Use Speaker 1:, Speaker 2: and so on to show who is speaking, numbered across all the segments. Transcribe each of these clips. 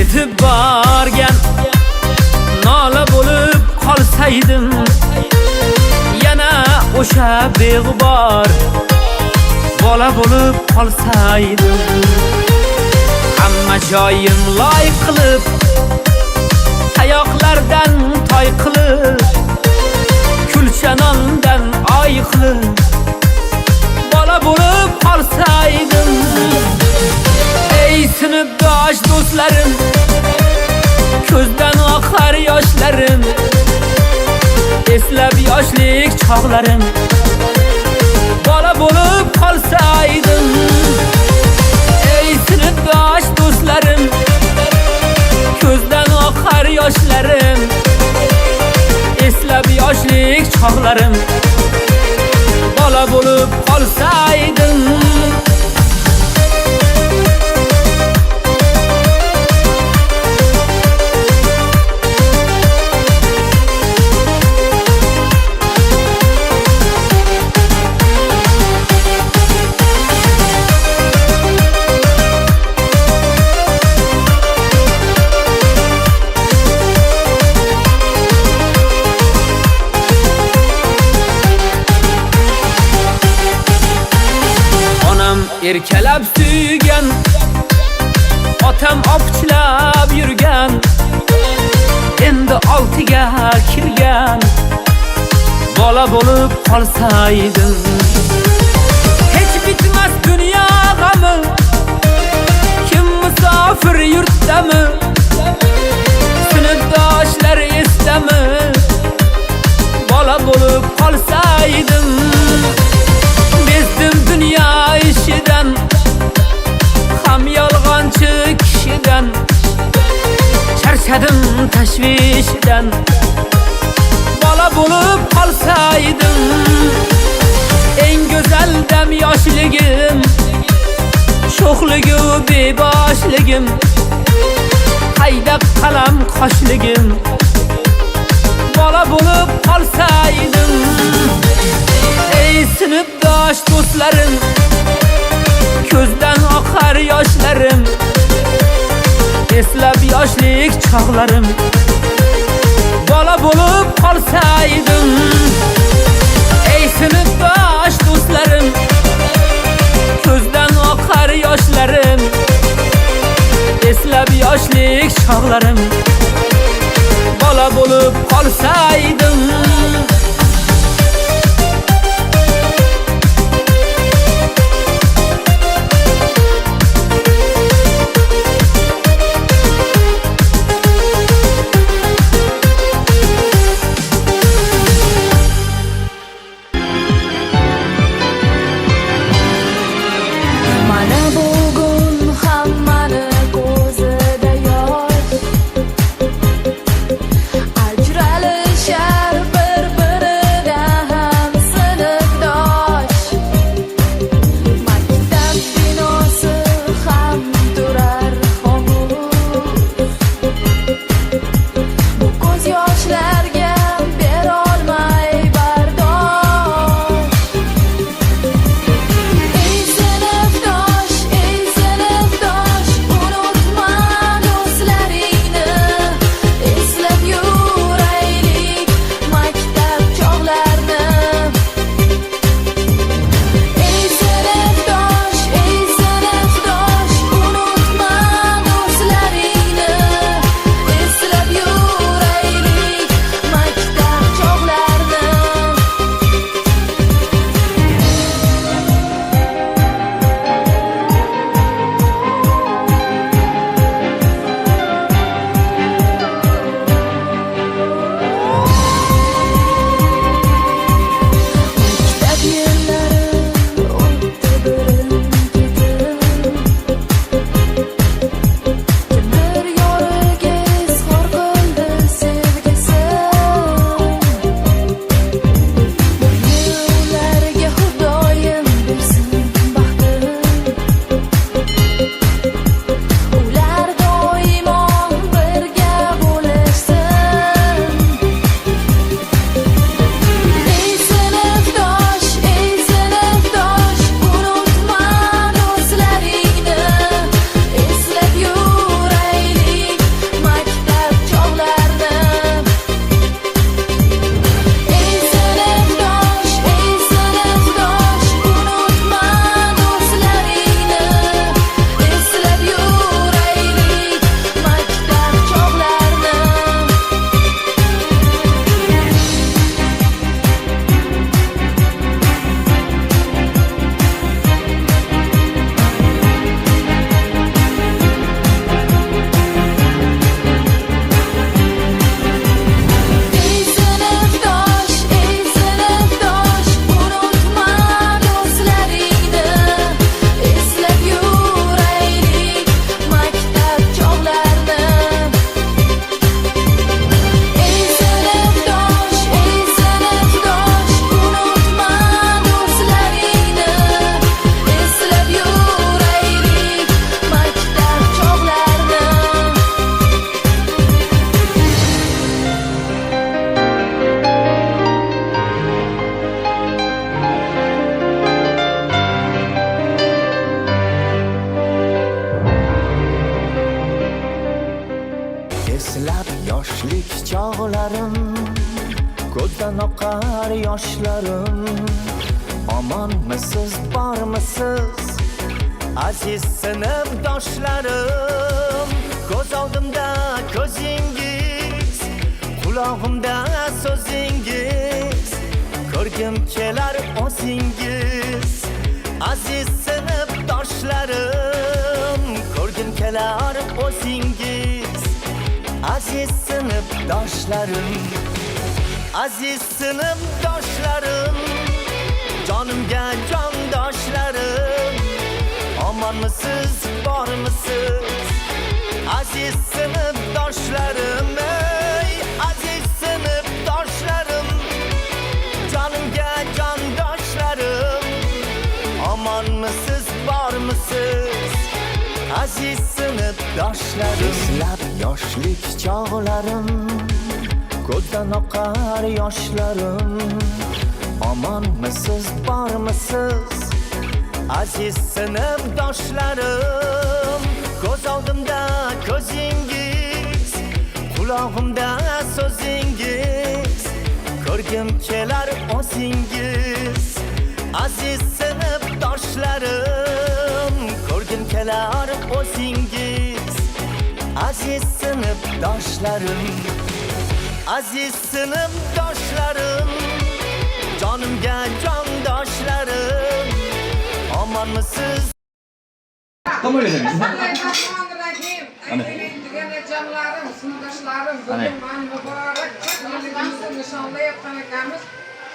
Speaker 1: ketib borgan nola bo'lib qolsaydim, yana o'sha beg'ubor bola bo'lib qolsaydim. Hamma joyim loy qilib, tayoqlardan toy qilib, kulchanondan oy qilib bola bo'lib qolsaydim. Ey sinfdosh do'stlarim, ko'zdan oqar yoshlarim, eslab yoshlik chog'larim bola bo'lib qolsaydim. Ey sinfdosh do'stlarim, ko'zdan oqar yoshlarim, eslab yoshlik chog'larim bola bo'lib qolsaydim. Erkalab suygan, otam opchilab yurgan, endi 6ga kirgan bola bo'lib qolsaydim. Hech bitmas dunyo g'ami, kim musofir yurtdami, sinfdoshlar esdami bola bo'lib qolsaydim. Bezdim dunyo ishidan, ham yolg'onchi kishidan, charchadim tashvishidan bola bo'lib qolsaydim. Eng go'zal dam yoshligim, sho'xligu beboshligim, qayda qalam qoshligim bola bo'lib qolsaydim. Ey sinfdosh do'stlarim, ko'zdan oqar yoshlarim, eslab yoshlik chog'larim bola bo'lib qolsaydim. Ey sinfdosh do'stlarim, ko'zdan oqar yoshlarim, eslab yoshlik chog'larim bola bo'lib qolsaydim.
Speaker 2: Ajralishar eslab yoshlik chog'larim, ko'zdan oqar yoshlarim. Omonmisiz, bormisiz, aziz sinfdoshlarim? Ko'z oldimda ko'zingiz, qulog'imda so'zingiz, ko'rgim kelar o'zingiz. Aziz sinfdoshlarim, ko'rgim kelar o'zingiz. Aziz sinfdoshlarim, aziz sinfdoshlarim, jonimga jondoshlarim. Omonmisiz, bormisiz, aziz sinfdoshlarim, ey aziz sinfdoshlarim, jonimga jondoshlarim. Omonmisiz, bormisiz, aziz sinfdoshlarim? Eslab yoshlik chog'larim, ko'zdan oqar yoshlarim. Omonmisiz, bormisiz, aziz sinfdoshlarim? Ko'z oldimda ko'zingiz, qulog'imda so'zingiz, ko'rgim kelar o'zingiz. Aziz sinfdoshlarim, ko'rgim kelar o'zingiz. Aziz sinfdoshlarim, aziz sinfdoshlarim, jonimga jondoshlarim. Omonmisiz?
Speaker 3: Tamam öyle demek.
Speaker 4: Canlarım, sınıfdaşlarım, bugün ben mübarek yılımızı nişanlayıp ekamiz.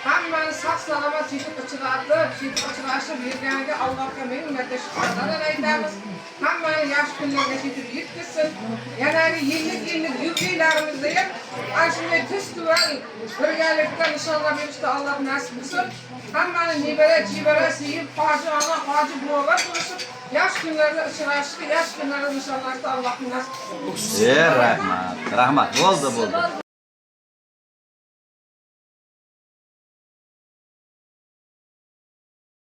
Speaker 4: Hammani sağ salomat yetib uchrashib yurganiga Allohga ming marta shukrlar aytamiz. Hammani yaxshi kunlarga yetib yetkazsin. Yanagi yillik yubileylarimizda ham ana shunday tez-tuval birgalikda nishonlab berishni Alloh nasib qilsin. Hammani nebara sevib, hoji ona, hoji buvalar bo'lishib, yaxshi kunlarda uchrashishga, yaxshi kunlarda nishonlashni Alloh nasib qilsin.
Speaker 3: Rahmat. Rahmat. Bo'ldi.